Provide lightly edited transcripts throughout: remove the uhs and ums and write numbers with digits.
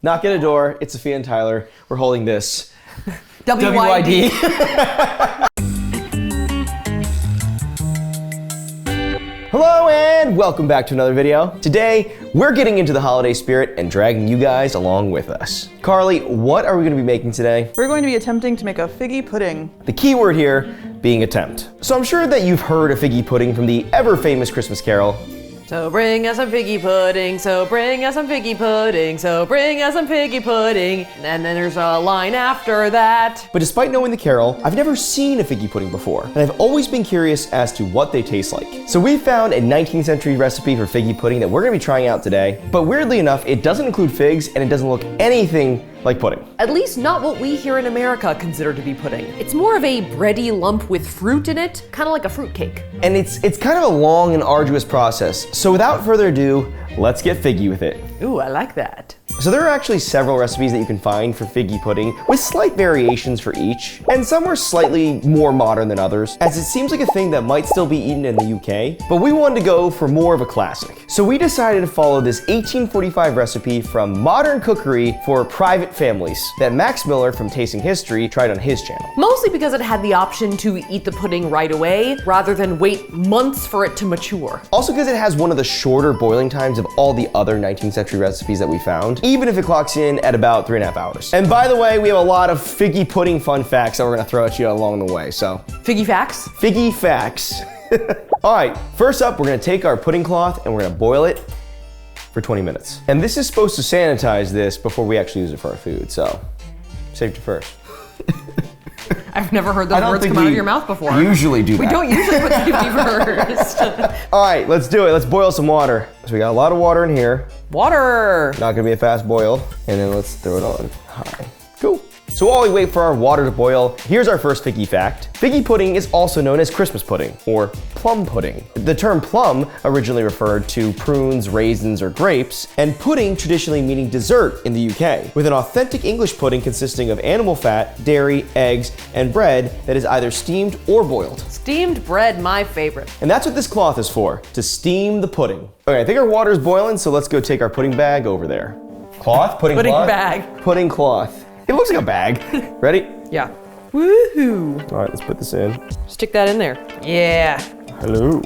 Knock at a door. It's Safiya and Tyler. We're holding this. WYD. Hello and welcome back to another video. Today, we're getting into the holiday spirit and dragging you guys along with us. Carly, what are we going to be making today? We're going to be attempting to make a figgy pudding. The key word here being attempt. So I'm sure that you've heard of figgy pudding from the ever famous Christmas carol. So bring us some figgy pudding, so bring us some figgy pudding, so bring us some figgy pudding. And then there's a line after that. But despite knowing the carol, I've never seen a figgy pudding before, and I've always been curious as to what they taste like. So we found a 19th century recipe for figgy pudding that we're gonna be trying out today. But weirdly enough, it doesn't include figs and it doesn't look anything like pudding. At least not what we here in America consider to be pudding. It's more of a bready lump with fruit in it, kind of like a fruit cake. And it's kind of a long and arduous process. So without further ado, let's get figgy with it. Ooh, I like that. So there are actually several recipes that you can find for figgy pudding with slight variations for each, and some are slightly more modern than others, as it seems like a thing that might still be eaten in the UK, but we wanted to go for more of a classic. So we decided to follow this 1845 recipe from Modern Cookery for Private Families that Max Miller from Tasting History tried on his channel. Mostly because it had the option to eat the pudding right away, rather than wait months for it to mature. Also because it has one of the shorter boiling times of all the other 19th century recipes that we found, even if it clocks in at about 3.5 hours. And by the way, we have a lot of figgy pudding fun facts that we're gonna throw at you along the way, so. Figgy facts? Figgy facts. All right, first up, we're gonna take our pudding cloth and we're gonna boil it for 20 minutes. And this is supposed to sanitize this before we actually use it for our food, so safety first. I've never heard those words come out of your mouth before. Usually do that. We don't usually put safety first. All right, let's do it. Let's boil some water. So we got a lot of water in here. Water. Not gonna be a fast boil. And then let's throw it on high. Cool. So while we wait for our water to boil, here's our first figgy fact. Figgy pudding is also known as Christmas pudding, or plum pudding. The term plum originally referred to prunes, raisins, or grapes, and pudding traditionally meaning dessert in the UK, with an authentic English pudding consisting of animal fat, dairy, eggs, and bread that is either steamed or boiled. Steamed bread, my favorite. And that's what this cloth is for, to steam the pudding. Okay, I think our water is boiling, so let's go take our pudding bag over there. Cloth? Pudding cloth? Bag. Pudding cloth. It looks like a bag. Ready? Yeah. Woohoo. All right, let's put this in. Stick that in there. Yeah. Hello. Ooh,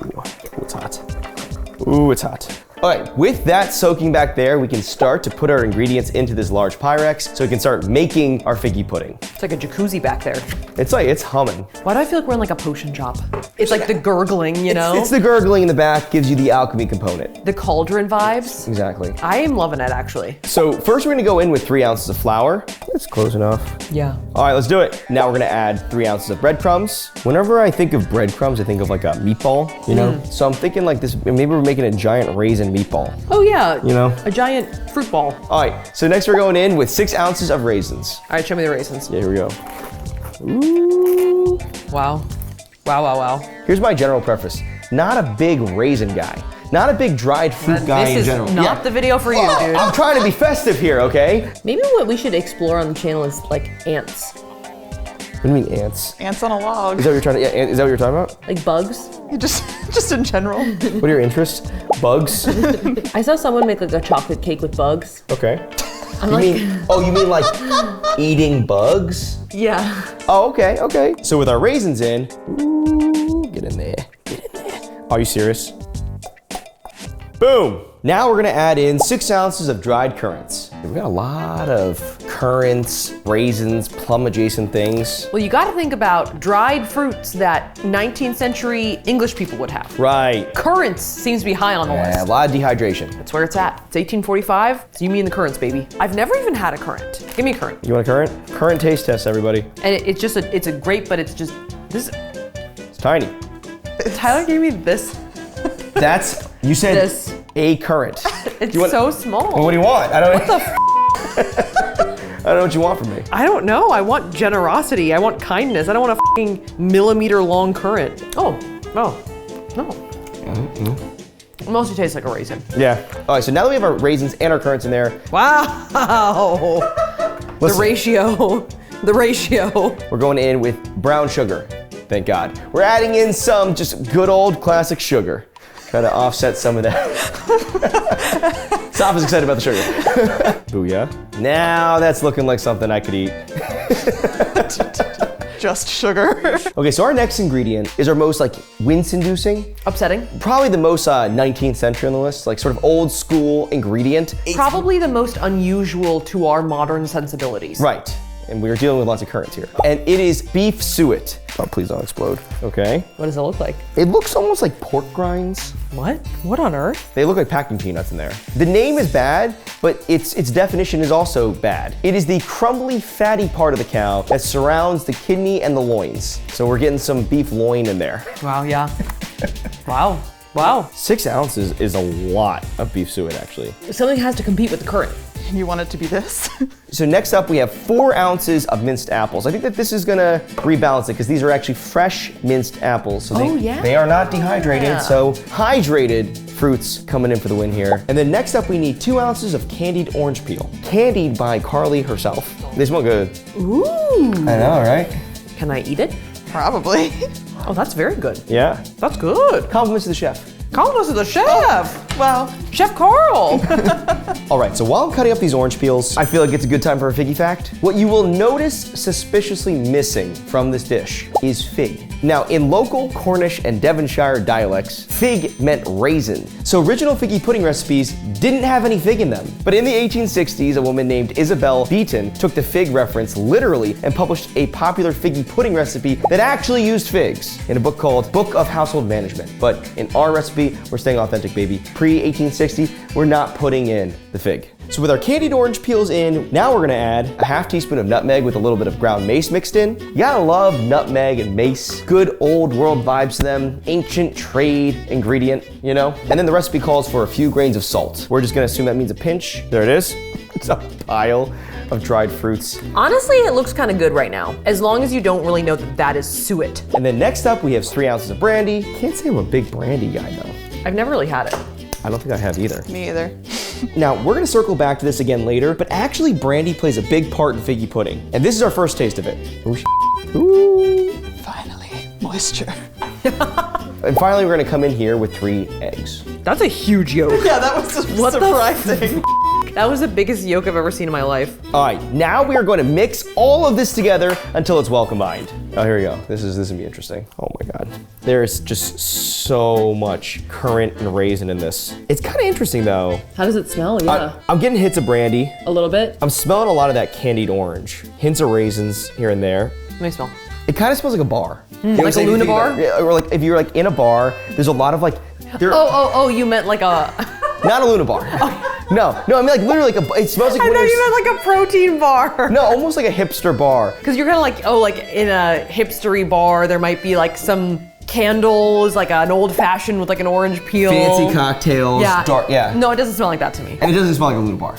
it's hot. Ooh, it's hot. All right, with that soaking back there, we can start to put our ingredients into this large Pyrex so we can start making our figgy pudding. It's like a jacuzzi back there. It's humming. Why do I feel like we're in like a potion shop? It's like the gurgling, you know? It's the gurgling in the back, gives you the alchemy component. The cauldron vibes. Exactly. I am loving it, actually. So first we're gonna go in with 3 ounces of flour. That's close enough. Yeah. All right, let's do it. Now we're gonna add 3 ounces of breadcrumbs. Whenever I think of breadcrumbs, I think of like a meatball, you know? So I'm thinking like this, maybe we're making a giant raisin meatball. Oh yeah. You know? A giant fruit ball. All right, so next we're going in with 6 ounces of raisins. All right, show me the raisins. Yeah, here we go. Ooh. Wow. Wow, wow, wow. Here's my general preface. Not a big raisin guy. Not a big dried fruit guy in general. This is not the video for you, dude. I'm trying to be festive here, okay? Maybe what we should explore on the channel is like ants. What do you mean ants? Ants on a log. Is that what you're trying to, yeah, is that what you're talking about? Like bugs. Just in general. What are your interests? Bugs? I saw someone make like a chocolate cake with bugs. Okay. I'm You like, mean, oh, you mean like eating bugs? yeah. Oh, okay, okay. So with our raisins in, ooh, get in there, get in there. Are you serious? Boom. Now we're gonna add in 6 ounces of dried currants. We got a lot of currants, raisins, plum adjacent things. Well, you got to think about dried fruits that 19th century English people would have. Right. Currants seems to be high on the Yeah, a list. lot of dehydration. That's where it's at. It's 1845. So you mean the currants, baby. I've never even had a currant. Give me a currant. You want a currant? Currant taste test, everybody. And it's just it's a grape, but it's just this. It's tiny. Tyler gave me this. That's, you said This. a currant. It's You want- so small. Well, what do you want? I don't What the I don't know what you want from me. I don't know. I want generosity. I want kindness. I don't want a fucking millimeter long currant. Oh, no. It mostly tastes like a raisin. Yeah. All right, so now that we have our raisins and our currants in there, Wow. The Listen. ratio. The ratio. we're going in with brown sugar. Thank God. We're adding in some just good old classic sugar. Try to offset some of that. Saf is excited about the sugar. Booyah. Now that's looking like something I could eat. Just sugar. Okay, so our next ingredient is our most like wince-inducing. Upsetting. Probably the most 19th century on the list, like sort of old school ingredient. Probably the most unusual to our modern sensibilities. Right, and we're dealing with lots of currents here. And it is beef suet. Oh, please don't explode. Okay. What does it look like? It looks almost like pork grinds. What? What on earth? They look like packing peanuts in there. The name is bad, but its definition is also bad. It is the crumbly, fatty part of the cow that surrounds the kidney and the loins. So we're getting some beef loin in there. Wow, yeah. Wow. Wow. 6 ounces is a lot of beef suet, actually. Something has to compete with the current. You want it to be this? So next up, we have 4 ounces of minced apples. I think that this is gonna rebalance it because these are actually fresh minced apples. So they are not dehydrated, so hydrated fruits coming in for the win here. And then next up, we need 2 ounces of candied orange peel. Candied by Carly herself. They smell good. Ooh. I know, right? Can I eat it? Probably. Oh, that's very good. Yeah. That's good. Compliments to the chef. Compliments to the chef. Well, Chef Carl. All right, so while I'm cutting up these orange peels, I feel like it's a good time for a figgy fact. What you will notice suspiciously missing from this dish is fig. Now, in local Cornish and Devonshire dialects, fig meant raisin. So original figgy pudding recipes didn't have any fig in them. But in the 1860s, a woman named Isabel Beeton took the fig reference literally and published a popular figgy pudding recipe that actually used figs in a book called Book of Household Management. But in our recipe, we're staying authentic, baby. Pre-1860, we're not putting in the fig. So with our candied orange peels in, now we're gonna add a half teaspoon of nutmeg with a little bit of ground mace mixed in. You gotta love nutmeg and mace. Good old world vibes to them. Ancient trade ingredient, you know? And then the recipe calls for a few grains of salt. We're just gonna assume that means a pinch. There it is. It's a pile of dried fruits. Honestly, it looks kind of good right now, as long as you don't really know that that is suet. And then next up, we have 3 ounces of brandy. Can't say I'm a big brandy guy though. I've never really had it. I don't think I have either. me either. Now, we're gonna circle back to this again later, but actually brandy plays a big part in figgy pudding. And this is our first taste of it. Ooh, Ooh. Finally, moisture. And finally, we're gonna come in here with 3 eggs. That's a huge yolk. Yeah, that was What the surprising. That was the biggest yolk I've ever seen in my life. All right, now we are going to mix all of this together until it's well combined. Oh, here we go. This is gonna be interesting. Oh my God. There's just so much currant and raisin in this. It's kind of interesting though. How does it smell? Yeah. I'm getting hits of brandy. A little bit. I'm smelling a lot of that candied orange. Hints of raisins here and there. Let me smell. It kind of smells like a bar. You know what I'm like a saying? If you Luna think bar? about- yeah, or like if you're like in a bar, there's a lot of like, Oh, you meant like a... not a Luna bar. No, I mean like literally like it smells like I when thought you're- you meant like a protein bar. No, almost like a hipster bar. Because you're kind of like, like in a hipstery bar, there might be like some candles, like an old fashioned with like an orange peel. Fancy cocktails. Yeah. Dark, yeah. No, it doesn't smell like that to me. And it doesn't smell like a Luna bar.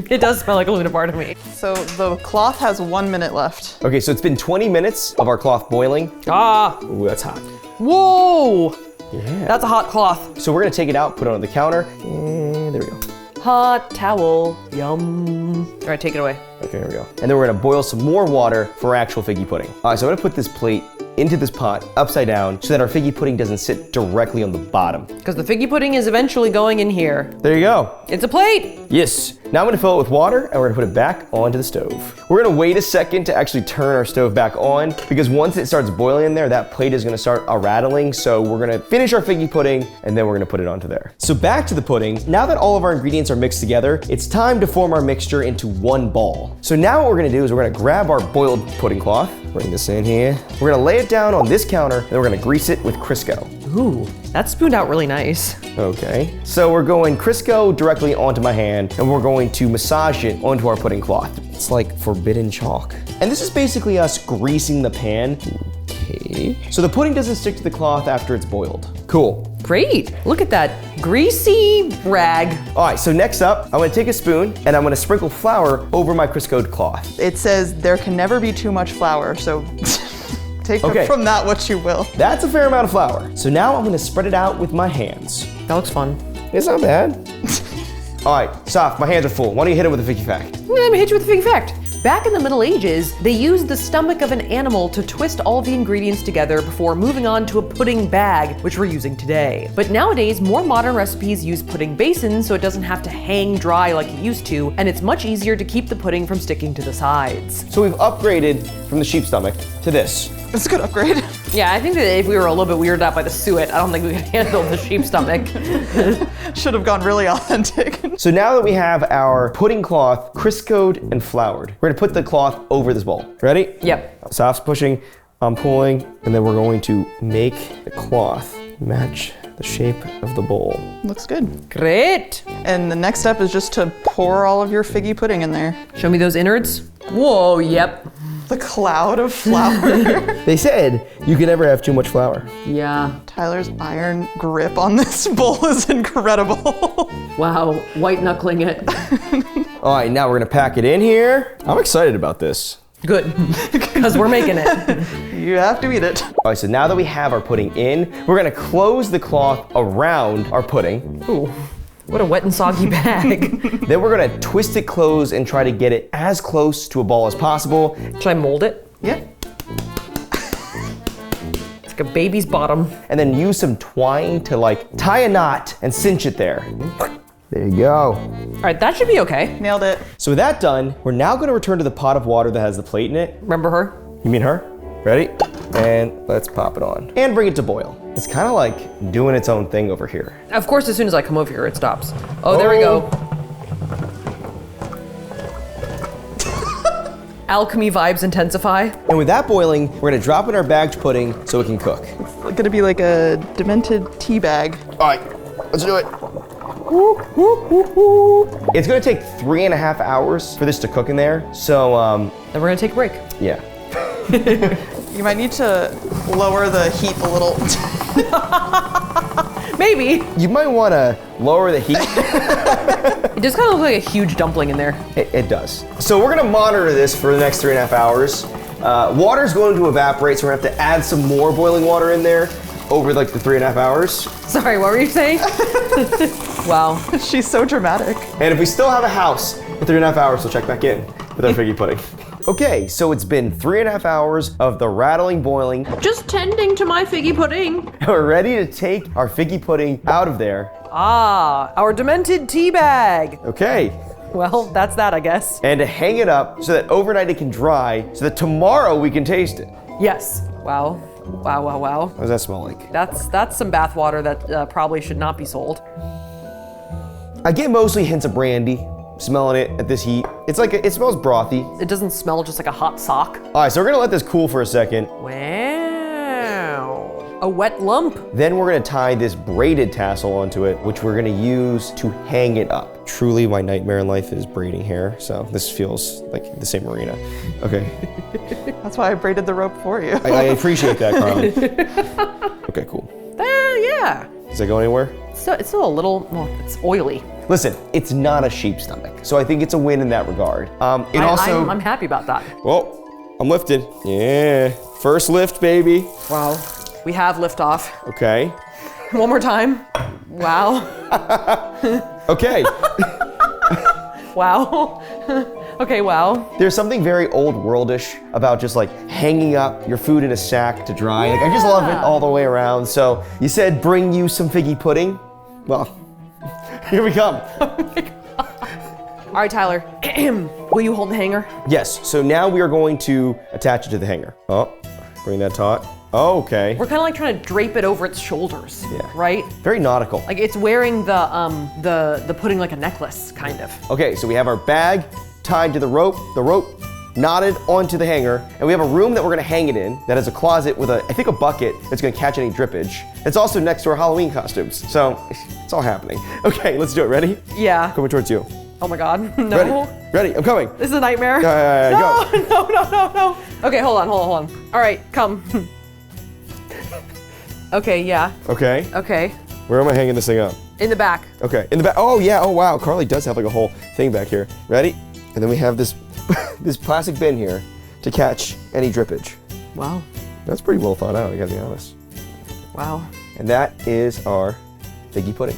It does smell like a Luna bar to me. So the cloth has 1 minute left. Okay, so it's been 20 minutes of our cloth boiling. Ah. Ooh, that's hot. Whoa. Yeah. That's a hot cloth. So we're gonna take it out, put it on the counter, and there we go. Hot towel. Yum. All right, take it away. Okay, here we go. And then we're gonna boil some more water for our actual figgy pudding. All right, so I'm gonna put this plate into this pot upside down so that our figgy pudding doesn't sit directly on the bottom. Because the figgy pudding is eventually going in here. There you go. It's a plate. Yes. Now I'm gonna fill it with water and we're gonna put it back onto the stove. We're gonna wait a second to actually turn our stove back on because once it starts boiling in there, that plate is gonna start rattling. So we're gonna finish our figgy pudding and then we're gonna put it onto there. So back to the pudding. Now that all of our ingredients are mixed together, it's time to form our mixture into one ball. So now what we're gonna do is we're gonna grab our boiled pudding cloth, bring this in here. We're gonna lay it down on this counter, then we're gonna grease it with Crisco. Ooh, that spooned out really nice. Okay, so we're going Crisco directly onto my hand and we're going to massage it onto our pudding cloth. It's like forbidden chalk. And this is basically us greasing the pan. Okay, so the pudding doesn't stick to the cloth after it's boiled. Cool. Great. Look at that greasy rag. All right, so next up, I'm gonna take a spoon and I'm gonna sprinkle flour over my Criscoed cloth. It says there can never be too much flour, so take Okay. from that what you will. That's a fair amount of flour. So now I'm gonna spread it out with my hands. That looks fun. It's not bad. All right, Saf, my hands are full. Why don't you hit it with a figgy fact? Let me hit you with a figgy fact. Back in the Middle Ages, they used the stomach of an animal to twist all the ingredients together before moving on to a pudding bag, which we're using today. But nowadays, more modern recipes use pudding basins so it doesn't have to hang dry like it used to, and it's much easier to keep the pudding from sticking to the sides. So we've upgraded from the sheep stomach to this. It's a good upgrade. Yeah, I think that if we were a little bit weirded out by the suet, I don't think we could handle the sheep stomach. Should have gone really authentic. So now that we have our pudding cloth Criscoed and floured, we're gonna put the cloth over this bowl. Ready? Yep. Saf's pushing, I'm pulling, and then we're going to make the cloth match the shape of the bowl. Looks good. Great. And the next step is just to pour all of your figgy pudding in there. Show me those innards. Whoa, yep. The cloud of flour. They said you can never have too much flour. Yeah. Tyler's iron grip on this bowl is incredible. Wow, white knuckling it. All right, now we're gonna pack it in here. I'm excited about this. Good, because we're making it. You have to eat it. All right, so now that we have our pudding in, we're gonna close the cloth around our pudding. Ooh, what a wet and soggy bag. Then we're gonna twist it closed and try to get it as close to a ball as possible. Should I mold it? Yeah. It's like a baby's bottom. And then use some twine to like tie a knot and cinch it there. There you go. All right, that should be okay. Nailed it. So with that done, we're now gonna return to the pot of water that has the plate in it. Remember her? You mean her? Ready? And let's pop it on. And bring it to boil. It's kind of like doing its own thing over here. Of course, as soon as I come over here, it stops. Oh, there we go. Alchemy vibes intensify. And with that boiling, we're gonna drop in our bagged pudding so it can cook. It's gonna be like a demented tea bag. All right, let's do it. It's gonna take 3.5 hours for this to cook in there. So, Then we're gonna take a break. yeah. You might need to lower the heat a little. Maybe. You might wanna lower the heat. It does kind of look like a huge dumpling in there. It does. So we're gonna monitor this for the next 3.5 hours. Water's going to evaporate, so we're gonna have to add some more boiling water in there over like the 3.5 hours. Sorry, what were you saying? Wow. She's so dramatic. And if we still have a house for 3.5 hours, we'll check back in with our figgy pudding. Okay, so it's been 3.5 hours of the rattling boiling. Just tending to my figgy pudding. We're ready to take our figgy pudding out of there. Ah, our demented tea bag. Okay, Well, that's that, I guess. and to hang it up so that overnight it can dry so that tomorrow we can taste it. Yes. Wow. Wow, wow, wow. What does that smell like? That's some bath water that probably should not be sold. I get mostly hints of brandy, smelling it at this heat. It's like, it smells brothy. It doesn't smell just like a hot sock. All right, so we're gonna let this cool for a second. Wow. A wet lump. Then we're gonna tie this braided tassel onto it, which we're gonna use to hang it up. Truly, my nightmare in life is braiding hair, so this feels like the same arena. Okay, That's why I braided the rope for you. I appreciate that, Carly. Okay, cool. Yeah. Does that go anywhere? So it's still a little, well, it's oily. Listen, it's not a sheep stomach, so I think it's a win in that regard. I'm happy about that. Well, I'm lifted. Yeah, first lift, baby. Wow. We have liftoff. Okay. One more time. Wow. Okay. Wow. Okay, wow. There's something very old worldish about just like hanging up your food in a sack to dry. Like, I just love it all the way around. So you said bring you some figgy pudding. Well, here we come. All right, Tyler. Will you hold the hanger? Yes, so now we are going to attach it to the hanger. Oh, bring that taut. Oh, okay. We're kind of like trying to drape it over its shoulders. Yeah. Right? Very nautical. Like it's wearing the pudding like a necklace, kind of. Okay, so we have our bag tied to the rope knotted onto the hanger, and we have a room that we're gonna hang it in that has a closet with I think a bucket that's gonna catch any drippage. It's also next to our Halloween costumes, so it's all happening. Okay, let's do it. Ready? Yeah. Coming towards you. Oh my God. No. Ready, I'm coming. This is a nightmare. Yeah, no, go. no. Okay, hold on. All right, come. Okay, yeah. Okay, Okay. where am I hanging this thing up? In the back. Okay, in the back. Oh yeah, oh wow, Carly does have like a whole thing back here. Ready? And then we have this this plastic bin here to catch any drippage. Wow. That's pretty well thought out, I gotta be honest. Wow. And that is our figgy pudding.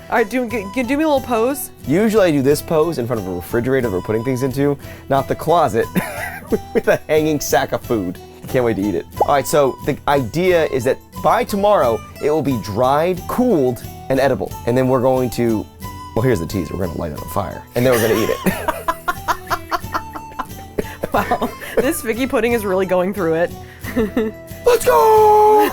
All right, do me a little pose. Usually I do this pose in front of a refrigerator that we're putting things into, not the closet with a hanging sack of food. I can't wait to eat it. All right, so the idea is that by tomorrow, it will be dried, cooled, and edible. And then we're going to, well, here's the tease. We're gonna light it on fire, and then we're gonna eat it. Wow, this figgy pudding is really going through it. Let's go!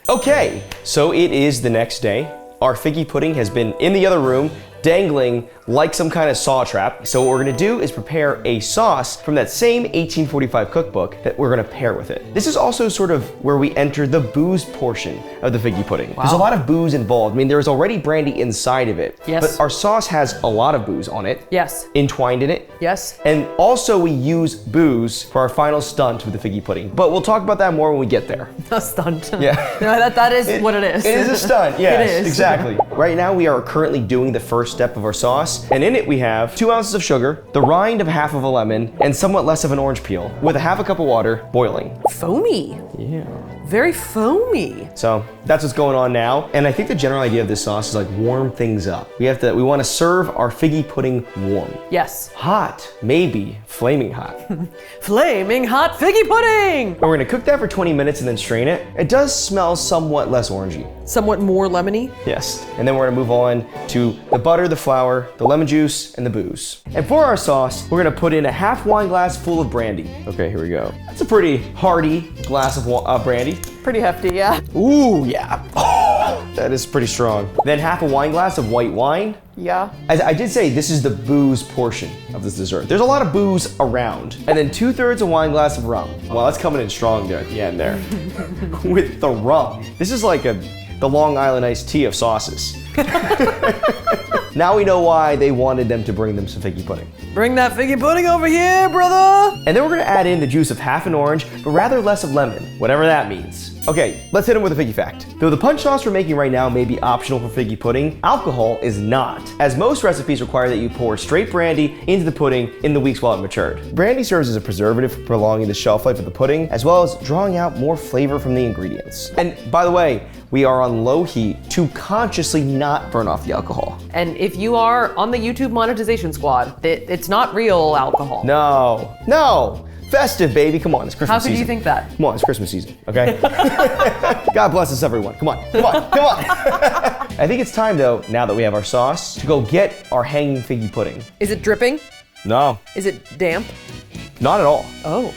Okay, so it is the next day. Our figgy pudding has been in the other room, dangling like some kind of saw trap. So what we're gonna do is prepare a sauce from that same 1845 cookbook that we're gonna pair with it. This is also sort of where we enter the booze portion of the figgy pudding. Wow. There's a lot of booze involved. I mean, there's already brandy inside of it. Yes. But our sauce has a lot of booze on it. Yes. Entwined in it. Yes. And also we use booze for our final stunt with the figgy pudding. But we'll talk about that more when we get there. A stunt. Yeah. No, that is what it is. It is a stunt, yes, It is. exactly. Right now we are currently doing the first step of our sauce, and in it we have 2 ounces of sugar, the rind of half of a lemon, and somewhat less of an orange peel, with a half a cup of water boiling. Foamy. Yeah. Very foamy. So that's what's going on now, and I think the general idea of this sauce is like warm things up. We want to serve our figgy pudding warm. Yes. Hot, maybe flaming hot. Flaming hot figgy pudding! And we're gonna cook that for 20 minutes and then strain it. It does smell somewhat less orangey. Somewhat more lemony. Yes, and then we're gonna move on to the butter, the flour, the lemon juice, and the booze. And for our sauce, we're gonna put in a half wine glass full of brandy. Okay, here we go. That's a pretty hearty glass of brandy. Pretty hefty, yeah. Ooh, yeah. Oh, that is pretty strong. Then half a wine glass of white wine. Yeah. As I did say, this is the booze portion of this dessert. There's a lot of booze around. And then 2/3 a wine glass of rum. Well, that's coming in strong there at the end there. With the rum. This is like the Long Island iced tea of sauces. Now we know why they wanted them to bring them some figgy pudding. Bring that figgy pudding over here, brother! And then we're gonna add in the juice of half an orange, but rather less of lemon, whatever that means. Okay, let's hit them with a figgy fact. Though the punch sauce we're making right now may be optional for figgy pudding, alcohol is not, as most recipes require that you pour straight brandy into the pudding in the weeks while it matured. Brandy serves as a preservative for prolonging the shelf life of the pudding, as well as drawing out more flavor from the ingredients. And by the way, we are on low heat to consciously not burn off the alcohol. And if you are on the YouTube monetization squad, it's not real alcohol. No. Festive, baby. Come on, it's Christmas season. How could you think that? Come on, it's Christmas season, okay? God bless us, everyone. Come on. I think it's time, though, now that we have our sauce, to go get our hanging figgy pudding. Is it dripping? No. Is it damp? Not at all. Oh.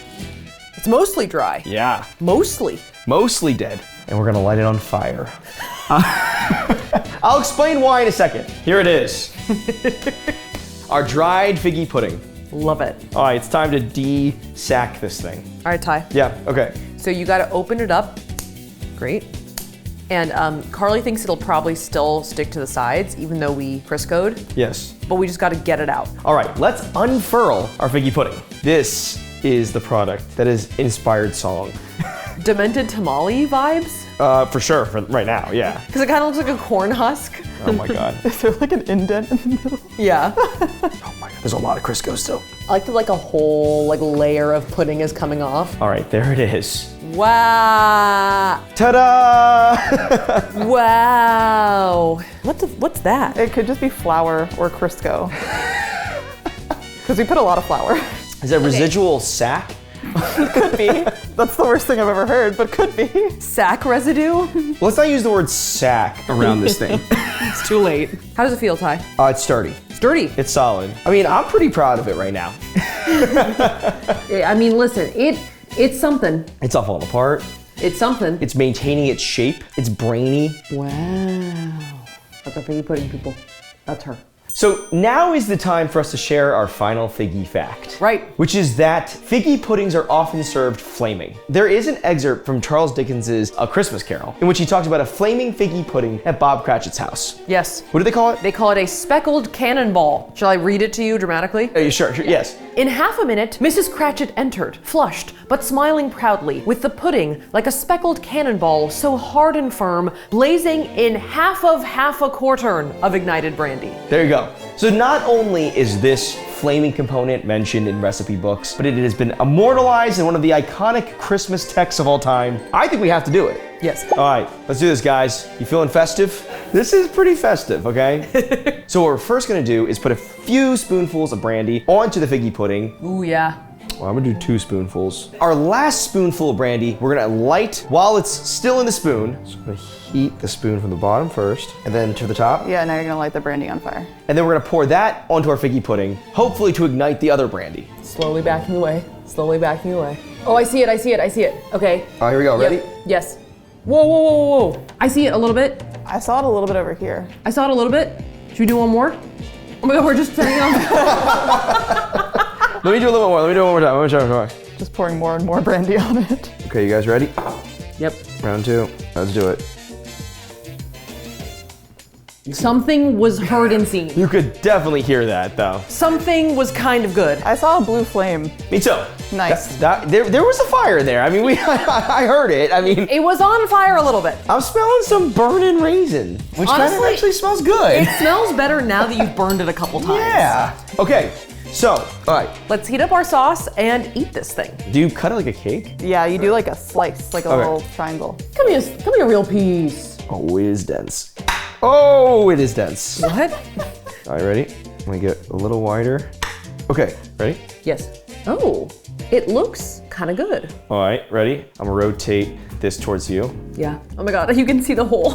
It's mostly dry. Yeah. Mostly. Mostly dead. And we're gonna light it on fire. I'll explain why in a second. Here it is. Our dried figgy pudding. Love it. All right, it's time to de-sack this thing. All right, Ty. Yeah, okay. So you gotta open it up. Great. And Carly thinks it'll probably still stick to the sides, even though we Crisco'd. Yes. But we just gotta get it out. All right, let's unfurl our figgy pudding. This is the product that has inspired song. Demented tamale vibes? For sure, for right now, yeah. Because it kind of looks like a corn husk. Oh my God. Is there like an indent in the middle? Yeah. Oh my God, there's a lot of Crisco still. I like that like a whole layer of pudding is coming off. All right, there it is. Wow. Ta-da! Wow. What's that? It could just be flour or Crisco. Because we put a lot of flour. Is that residual sack? Could be. That's the worst thing I've ever heard, but could be. Sack residue? Let's not use the word sack around this thing. It's too late. How does it feel, Ty? It's sturdy. Sturdy. It's solid. I mean, I'm pretty proud of it right now. I mean, listen, it's something. It's not falling apart. It's something. It's maintaining its shape. It's brainy. Wow. That's our figgy pudding, people. That's her. So now is the time for us to share our final figgy fact. Right. Which is that figgy puddings are often served flaming. There is an excerpt from Charles Dickens's A Christmas Carol, in which he talks about a flaming figgy pudding at Bob Cratchit's house. Yes. What do they call it? They call it a speckled cannonball. Shall I read it to you dramatically? Sure, yes. In half a minute, Mrs. Cratchit entered, flushed, but smiling proudly, with the pudding like a speckled cannonball so hard and firm, blazing in half a quartern of ignited brandy. There you go. So not only is this flaming component mentioned in recipe books, but it has been immortalized in one of the iconic Christmas texts of all time. I think we have to do it. Yes. All right, let's do this, guys. You feeling festive? This is pretty festive, okay? So what we're first gonna do is put a few spoonfuls of brandy onto the figgy pudding. Ooh, yeah. Well, I'm gonna do 2 spoonfuls. Our last spoonful of brandy, we're gonna light while it's still in the spoon. So I'm gonna heat the spoon from the bottom first, and then to the top. Yeah, now you're gonna light the brandy on fire. And then we're gonna pour that onto our figgy pudding, hopefully to ignite the other brandy. Slowly backing away. Slowly backing away. Oh, I see it. I see it. I see it. Okay. All right, here we go. Ready? Yep. Yes. Whoa, whoa, whoa, whoa, whoa. I see it a little bit. I saw it a little bit over here. I saw it a little bit. Should we do one more? Oh my God, we're just setting on. Let me do a little bit more. Let me do it one more time. One more time. Just pouring more and more brandy on it. Okay, you guys ready? Yep. Round 2. Let's do it. Something was heard and seen. You could definitely hear that, though. Something was kind of good. I saw a blue flame. Me too. Nice. There was a fire there. I mean, I heard it. I mean, It was on fire a little bit. I'm smelling some burning raisin, which kind of Honestly, actually smells good. It smells better now that you've burned it a couple times. Yeah. Okay. So, all right. Let's heat up our sauce and eat this thing. Do you cut it like a cake? Yeah, you do like a slice, like a Okay. little triangle. Come here, real piece. Oh, it is dense. Oh, it is dense. What? All right, ready? I'm gonna get a little wider. Okay, ready? Yes. Oh, it looks kind of good. All right, ready? I'm gonna rotate this towards you. Yeah. Oh my God, you can see the hole.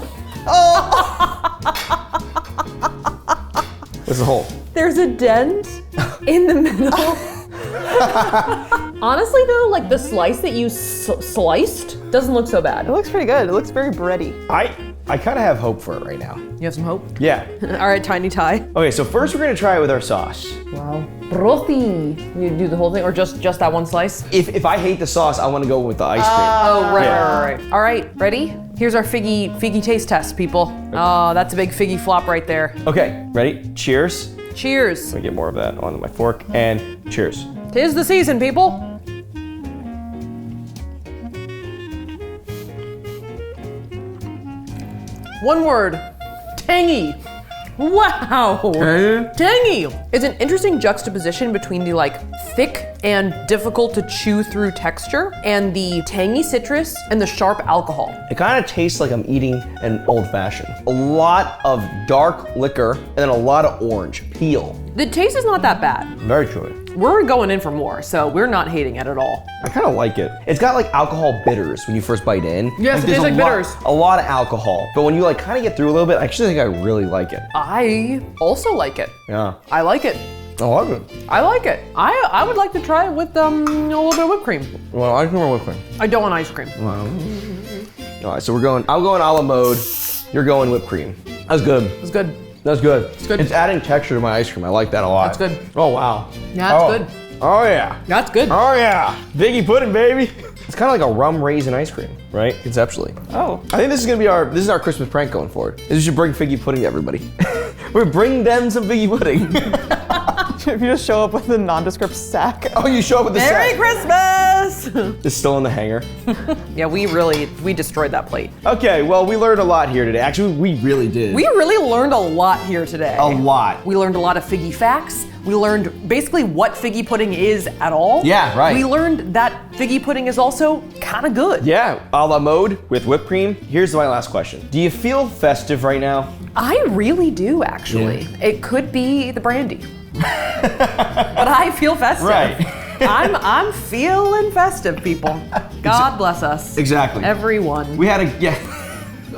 What's the hole? There's a dent in the middle. Honestly though, like the slice that you sliced doesn't look so bad. It looks pretty good. It looks very bready. I kind of have hope for it right now. You have some hope? Yeah. All right, Tiny Ty. Okay, so first we're gonna try it with our sauce. Wow. Brothy. You do the whole thing or just that one slice? If I hate the sauce, I want to go with the ice cream. Oh, right, Yeah. right. All right, ready? Here's our figgy taste test, people. Oh, that's a big figgy flop right there. Okay, ready? Cheers. Cheers. Let me get more of that onto my fork, and cheers. 'Tis the season, people. One word, tangy. Wow, tangy. It's an interesting juxtaposition between the like thick and difficult to chew through texture and the tangy citrus and the sharp alcohol. It kind of tastes like I'm eating an old fashioned. A lot of dark liquor and then a lot of orange peel. The taste is not that bad. Very true. We're going in for more, so we're not hating it at all. I kind of like it. It's got like alcohol bitters when you first bite in. Yes, it there's tastes like bitters. A lot of alcohol. But when you like kind of get through a little bit, I actually think I really like it. I also like it. Yeah. I like it. I love it. I like it. I would like to try it with a little bit of whipped cream. Well, ice cream or whipped cream? I don't want ice cream. All right, so I'm going a la mode. You're going whipped cream. That's good. It's good. That's good. It's good. It's adding texture to my ice cream. I like that a lot. That's good. Oh, wow. Yeah, it's Oh. good. Oh, yeah. That's good. Oh, yeah. Figgy pudding, baby. It's kind of like a rum raisin ice cream, right? Conceptually. Oh. I think this is our Christmas prank going forward. Is we should bring figgy pudding to everybody. We're bringing them some figgy pudding. If you just show up with a nondescript sack. Oh, you show up with the Merry sack. Christmas! It's still in the hanger. Yeah, we destroyed that plate. Okay, well, we learned a lot here today. Actually, we really did. We really learned a lot here today. A lot. We learned a lot of figgy facts. We learned basically what figgy pudding is at all. Yeah, right. We learned that figgy pudding is also kind of good. Yeah, a la mode with whipped cream. Here's my last question. Do you feel festive right now? I really do, actually. It could be the brandy. But I feel festive. Right. I'm feeling festive, people. God bless us. Exactly. Everyone. We had yeah.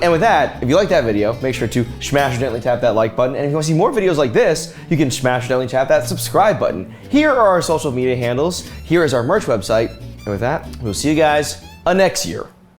And with that, if you like that video, make sure to smash or gently tap that like button. And if you want to see more videos like this, you can smash or gently tap that subscribe button. Here are our social media handles. Here is our merch website. And with that, we'll see you guys next year.